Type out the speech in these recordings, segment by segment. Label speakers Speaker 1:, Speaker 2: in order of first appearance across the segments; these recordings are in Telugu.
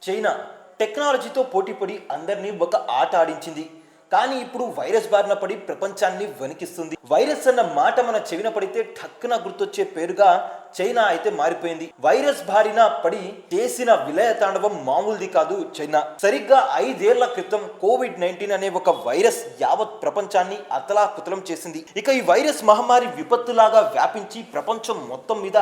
Speaker 1: చైనా టెక్నాలజీతో పోటీపడి అందరినీ ఒక ఆట ఆడించింది. కానీ ఇప్పుడు వైరస్ బారిన పడి ప్రపంచాన్ని వణికిస్తుంది. వైరస్ అన్న మాట మన చెవిన పడితే ఠక్కున గుర్తొచ్చే పేరుగా చైనా అయితే మారిపోయింది. వైరస్ బారిన పడి చేసిన విలయ తాండవం మామూలుది కాదు చైనా. సరిగ్గా 5 ఏళ్ల క్రితం కోవిడ్-19 అనే ఒక వైరస్ యావత్ ప్రపంచాన్ని అతలాకుతలం చేసింది. ఇక ఈ వైరస్ మహమ్మారి విపత్తులాగా వ్యాపించి ప్రపంచం మొత్తం మీద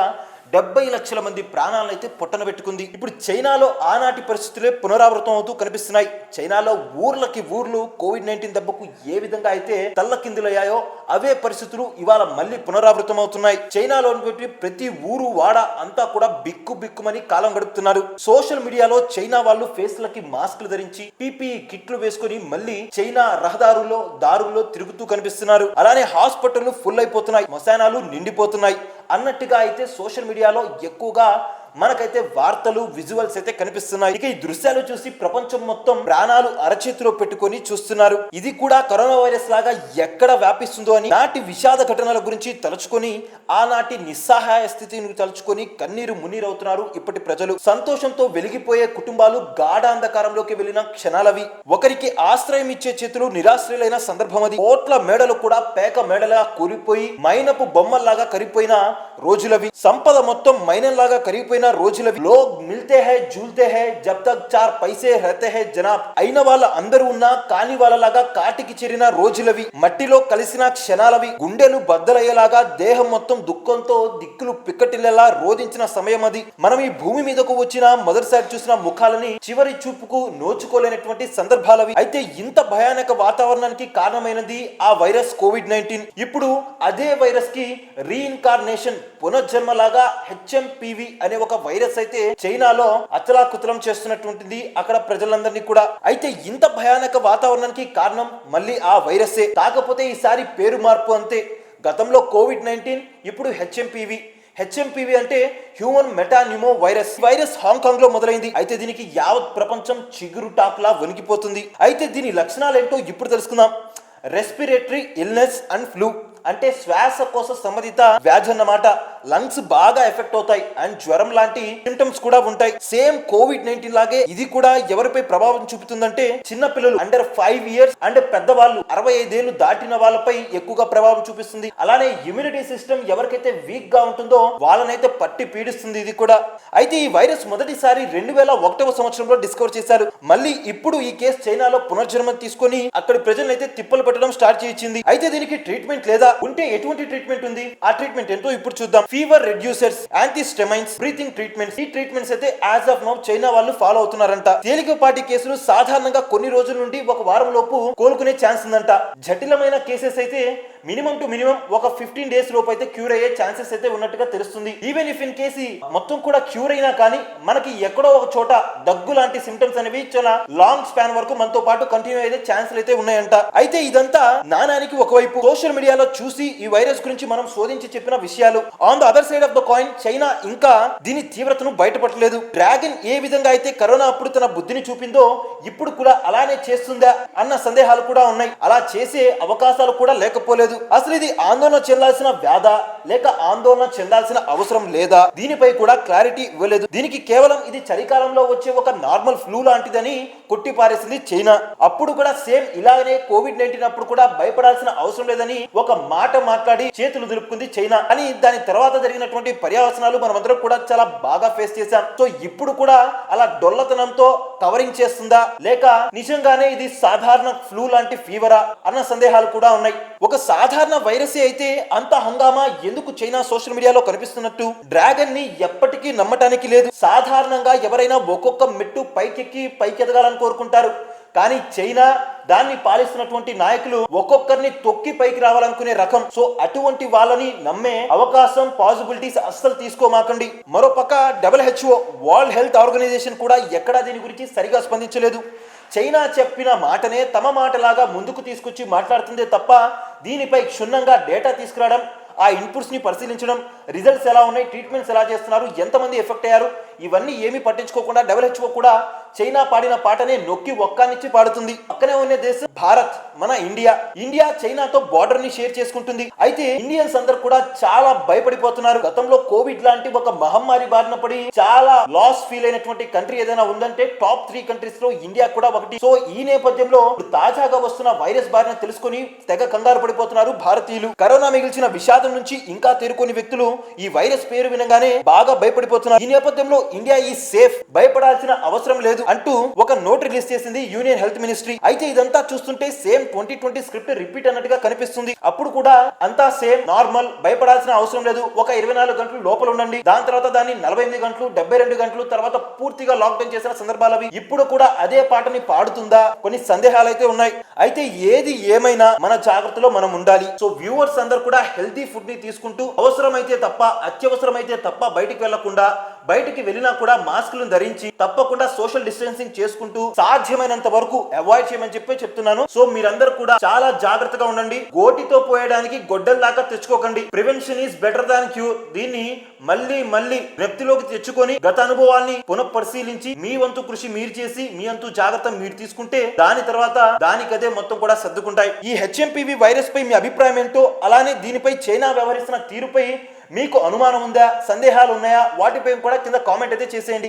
Speaker 1: 70 లక్షల మంది ప్రాణాలను అయితే పొట్టన పెట్టుకుంది. ఇప్పుడు చైనాలో ఆనాటి పరిస్థితులే పునరావృతం అవుతూ కనిపిస్తున్నాయి. చైనాలో ఊర్లకి ఊర్లు కోవిడ్-19 దెబ్బకు ఏ విధంగా అయితే తల్లకిందులయ్యాయో అవే పరిస్థితులు ఇవాళ మళ్ళీ పునరావృతం అవుతున్నాయి. చైనాలోని ప్రతి ఊరు వాడ అంతా కూడా బిక్కుమని కాలం గడుపుతున్నారు. సోషల్ మీడియాలో చైనా వాళ్ళు ఫేస్లకి మాస్కులు ధరించి పీపీ కిట్లు వేసుకుని మళ్ళీ చైనా రహదారుల్లో దారుల్లో తిరుగుతూ కనిపిస్తున్నారు. అలానే హాస్పిటల్ ఫుల్ అయిపోతున్నాయి, శ్మశానాలు నిండిపోతున్నాయి అన్నట్టుగా అయితే సోషల్ మీడియాలో ఎక్కువగా మనకైతే వార్తలు విజువల్స్ అయితే కనిపిస్తున్నాయి. ఇక ఈ దృశ్యాలు చూసి ప్రపంచం మొత్తం ప్రాణాలు అరచేతిలో పెట్టుకొని చూస్తున్నారు. ఇది కూడా కరోనా వైరస్ లాగా ఎక్కడ వ్యాపిస్తుందో అని నాటి విషాద ఘటనల గురించి తలుచుకొని ఆనాటి నిస్సహాయ స్థితిని తలుచుకొని కన్నీరు మున్నీరవుతున్నారు ఇప్పటి ప్రజలు. సంతోషంతో వెలిగిపోయే కుటుంబాలు గాఢ అంధకారంలోకి వెళ్లిన క్షణాలవి. ఒకరికి ఆశ్రయం ఇచ్చే చేతులు నిరాశ్రయులైన సందర్భం అది. కోట్ల మేడలు కూడా పేక మేడలా కూలిపోయి మైనపు బొమ్మల్లాగా కరిగిపోయిన రోజులవి. సంపద మొత్తం మైనంలాగా కరిగిపోయిన రోజులవి. లోగ్ మిల్తే హై జూల్తే హై జబ్ తక్ 4 పైసే రహతే హై జనాబ్. అయిన వాళ్ళ అందరూ ఉన్నా కాని వాళ్ళలాగా కాటికి చేరిన రోజులవి. మట్టిలో కలిసిన క్షణాలవి. గుండెలు బద్దలయ్యేలాగా దేహం మొత్తం దుఃఖంతో దిక్కులు పిక్కటిల్లేలా రోధించిన సమయం అది. మనం ఈ భూమి మీదకు వచ్చిన మొదటిసారి చూసిన ముఖాలని చివరి చూపుకు నోచుకోలేనటువంటి సందర్భాలవి. అయితే ఇంత భయానక వాతావరణానికి కారణమైనది ఆ వైరస్ కోవిడ్-19. ఇప్పుడు అదే వైరస్ కి రీఇన్కార్నేషన్ పునర్జన్మలాగా హెచ్ఎంపివి అనే ఒక వైరస్ అయితే చైనాలో అతలాకుతలం చేస్తున్నటువంటిది అక్కడ ప్రజలందరినీ కూడా. అయితే ఇంత భయానక వాతావరణానికి కారణం మళ్ళీ ఆ వైరసే. కాకపోతే ఈసారి పేరు మార్పు అంతే. గతంలో కోవిడ్-19, ఇప్పుడు హెచ్ఎంపివి అంటే human metapneumo virus. Virus Hong Kong లో మొదలైంది. అయితే దీనికి యావత్ ప్రపంచం చిగురు టాక్లా వణికిపోతుంది. అయితే దీని లక్షణాలు ఏంటో ఇప్పుడు తెలుసుకుందాం. రెస్పిరేటరీ ఇల్నెస్ అండ్ ఫ్లూ అంటే శ్వాసకోశ సంబంధిత వ్యాధి అన్నమాట. లంగ్స్ బాగా ఎఫెక్ట్ అవుతాయి అండ్ జ్వరం లాంటి సింటమ్స్ కూడా ఉంటాయి. సేమ్ కోవిడ్-19 లాగే ఇది కూడా ఎవరిపై ప్రభావం చూపుతుందంటే చిన్న పిల్లలు అండర్ 5 ఇయర్స్ అండ్ పెద్దవాళ్ళు 65 ఏళ్లు దాటిన వాళ్ళపై ఎక్కువగా ప్రభావం చూపిస్తుంది. అలానే ఇమ్యూనిటీ సిస్టమ్ ఎవరికైతే వీక్ గా ఉంటుందో వాళ్ళనైతే పట్టి పీడిస్తుంది ఇది కూడా. అయితే ఈ వైరస్ మొదటిసారి 2001వ సంవత్సరంలో డిస్కవర్ చేశారు. మళ్ళీ ఇప్పుడు ఈ కేసు చైనాలో పునర్జన్మం తీసుకొని అక్కడి ప్రజలైతే తిప్పలు పెట్టడం స్టార్ట్ చేయించింది. అయితే దీనికి ట్రీట్మెంట్ లేదా, ఉంటే ఎటువంటి ట్రీట్మెంట్ ఉంది, ఆ ట్రీట్మెంట్ ఏంటో ఇప్పుడు చూద్దాం. Fever reducers, antihistamines, breathing treatments. ఈ ట్రీట్మెంట్స్ అయితే యాజ్ ఆఫ్ నౌ చైనా వాళ్ళు ఫాలో అవుతున్నారంట. తేలికపాటి కేసులు సాధారణంగా కొన్ని రోజుల నుండి ఒక వారం లోపు కోలుకునే ఛాన్స్ ఉందంట. జటిలమైన కేసెస్ అయితే మినిమం ఒక 15 డేస్ లోపు అయితే క్యూర్ అయ్యే ఛాన్సెస్ అయితే ఉన్నట్టుగా తెలుస్తుంది. ఈవెన్ ఇఫ్ ఇన్ కేసు మొత్తం కూడా క్యూర్ అయినా కానీ మనకి ఎక్కడో ఒక చోట దగ్గు లాంటి సిమ్టమ్స్ అనేవి చాలా లాంగ్ స్పాన్ వరకు మనతో పాటు కంటిన్యూ అయ్యే ఛాన్సులు అయితే ఉన్నాయంట. అయితే ఇదంతా నాణానికి ఒకవైపు సోషల్ మీడియాలో చూసి ఈ వైరస్ గురించి మనం శోధించి చెప్పిన విషయాలు. On the other side of the coin China ఇంకా దీని తీవ్రతను బయటపడలేదు. డ్రాగన్ ఏ విధంగా అయితే కరోనా అప్పుడు తన బుద్ధిని చూపిందో ఇప్పుడు కూడా అలానే చేస్తుందా అన్న సందేహాలు కూడా ఉన్నాయి. అలా చేసే అవకాశాలు కూడా లేకపోలేదు. అసలు ఇది ఆందోళన చెందాల్సిన వ్యాధా లేక ఆందోళన చెందాల్సిన అవసరం లేదా, దీనిపై కూడా క్లారిటీ ఇవ్వలేదు. దీనికి కేవలం ఇది చలికాలంలో వచ్చే ఒక నార్మల్ ఫ్లూ లాంటిదని కొట్టిపారేసింది చైనా. అప్పుడు కూడా సేమ్ ఇలాగనే కోవిడ్-19 అప్పుడు కూడా భయపడాల్సిన అవసరం లేదని ఒక మాట మాట్లాడి చేతులు దులుపుకుంది చైనా. అని దాని తర్వాత జరిగినటువంటి పర్యవసనాలు మనమందరం కూడా చాలా బాగా ఫేస్ చేశాం. సో ఇప్పుడు కూడా అలా డొల్లతనంతో కవరింగ్ చేస్తుందా లేక నిజంగానే ఇది సాధారణ ఫ్లూ లాంటి ఫీవరా అన్న సందేహాలు కూడా ఉన్నాయి. ఒక సాధారణ వైరస్ అయితే అంత హంగామా ఎందుకు చైనా సోషల్ మీడియాలో కనిపిస్తున్నట్టు? డ్రాగన్ ని ఎప్పటికీ నమ్మటానికి లేదు. సాధారణంగా ఎవరైనా ఒక్కొక్క మెట్టు పైకెక్కి ఎదగాలని కోరుకుంటారు. కానీ చైనా దాన్ని పాలిస్తున్నటువంటి నాయకులు ఒక్కొక్కరిని తొక్కి పైకి రావాలనుకునే రకం. సో అటువంటి వాళ్ళని నమ్మే అవకాశం, పాసిబిలిటీస్ అస్సలు తీసుకోమాకండి. మరోపక్క WHO వరల్డ్ హెల్త్ ఆర్గనైజేషన్ కూడా ఎక్కడా దీని గురించి సరిగా స్పందించలేదు. చైనా చెప్పిన మాటనే తమ మాటలాగా ముందుకు తీసుకొచ్చి మాట్లాడుతుందే తప్ప దీనిపై క్షుణ్ణంగా డేటా తీసుకురావడం, ఆ ఇన్పుట్స్ ని పరిశీలించడం, రిజల్ట్స్ ఎలా ఉన్నాయి, ట్రీట్మెంట్స్ ఎలా చేస్తున్నారు, ఎంతమంది ఎఫెక్ట్ అయ్యారు, ఇవన్నీ ఏమీ పట్టించుకోకుండా WHO కూడా చైనా పాడిన పాటనే నొక్కి ఒక్కానిచ్చి పాడుతుంది. పక్కనే ఉన్న దేశం భారత్, మన ఇండియా. ఇండియా చైనాతో బార్డర్ ని షేర్ చేసుకుంటుంది. అయితే ఇండియన్స్ అందరు కూడా చాలా భయపడిపోతున్నారు. గతంలో కోవిడ్ లాంటి ఒక మహమ్మారి బారిన పడి చాలా లాస్ ఫీల్ అయినటువంటి కంట్రీ ఏదైనా ఉందంటే టాప్ 3 కంట్రీస్ లో ఇండియా కూడా ఒకటి. సో ఈ నేపథ్యంలో తాజాగా వస్తున్న వైరస్ బారిన తెలుసుకుని తెగ కంగారు పడిపోతున్నారు భారతీయులు. కరోనా మిగిల్చిన విషాదం నుంచి ఇంకా తేరుకోని వ్యక్తులు ఈ వైరస్ పేరు వినగానే బాగా భయపడిపోతున్నారు. ఈ నేపథ్యంలో ఇండియా ఈ సేఫ్, భయపడాల్సిన అవసరం లేదు అంటూ ఒక నోట్ రిలీజ్ చేసింది యూనియన్ హెల్త్ మినిస్ట్రీ. అయితే ఇదంతా చూస్తుంటే సేమ్ 2020 స్క్రిప్ట్ రిపీట్ అన్నట్టుగా కనిపిస్తుంది. అప్పుడు కూడా అంతా సేమ్ నార్మల్, భయపడాల్సిన అవసరం లేదు, ఒక 24 గంటలు లోపల ఉండండి, దాని తర్వాత దాన్ని 48 గంటలు 72 గంటలు తర్వాత పూర్తిగా లాక్డౌన్ చేసిన సందర్భాలు అవి. ఇప్పుడు కూడా అదే పాటని పాడుతుందా? కొన్ని సందేహాలు అయితే ఉన్నాయి. అయితే ఏది ఏమైనా మన జాగ్రత్తలో మనం ఉండాలి. సో వ్యూవర్స్ అందరూ కూడా హెల్తీ ఫుడ్ ని తీసుకుంటూ అవసరమైతే తప్ప, అత్యవసరమైతే తప్ప బయటికి వెళ్లకుండా, బయటికి వెళ్ళినా కూడా మాస్కులను ధరించి తప్పకుండా సోషల్ డిస్టెన్సింగ్ చేసుకుంటూ సాధ్యమైనంత వరకు అవాయిడ్ చేయమని చెప్తున్నాను. సో మీరందరూ కూడా చాలా జాగ్రత్తగా ఉండండి. గోటితో పోయడానికి గొడ్డల్లాగా తెచ్చుకోకండి. Prevention is better than cure. దీన్ని మళ్ళీ వ్యక్తిలోకి తెచ్చుకొని గత అనుభవాల్ని పునఃపరిశీలించి మీ వంతు కృషి మీరు చేసి మీ వంతు జాగ్రత్త మీరు తీసుకుంటే దాని తర్వాత దానికదే మొత్తం కూడా సర్దుకుంటాయి. ఈ హెచ్ఎంపీవీ వైరస్ పై మీ అభిప్రాయం ఏంటో, అలానే దీనిపై చైనా వ్యవహరిస్తున్న తీరుపై మీకు అనుమానం ఉందా, సందేహాలు ఉన్నాయా, వాటిపై కూడా కింద కామెంట్ అయితే చేసేయండి.